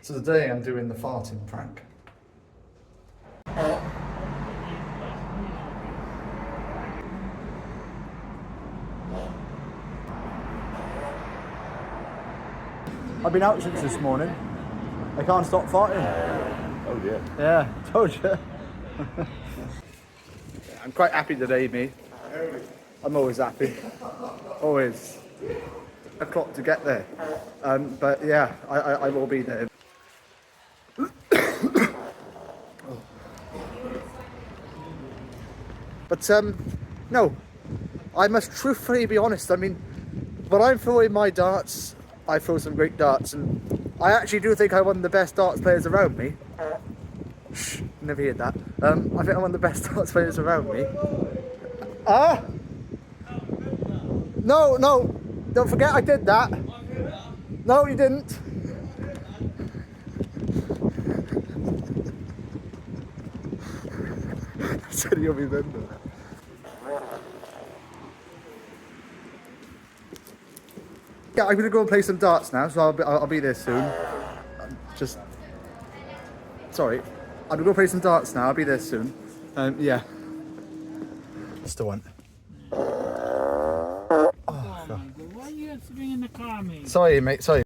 So today I'm doing the farting prank. I've been out since this morning. I can't stop farting. Oh yeah. Yeah, told you. I'm quite happy today, mate. I'm always happy. Always. A clock to get there. But yeah, I will be there. But no, I must truthfully be honest. I mean, when I'm throwing my darts, I throw some great darts, and I actually do think I'm one of the best darts players around me. Shh, never heard that. I think I'm one of the best darts players around me. Ah? No, don't forget I did that. No, you didn't. I said you'll be then. Yeah, I'm gonna go and play some darts now, so I'll be there soon. Sorry, I'm gonna go play some darts now. I'll be there soon. Yeah. That's the one. Oh my God, why are you have to bring in the car, mate? Sorry, mate. Sorry.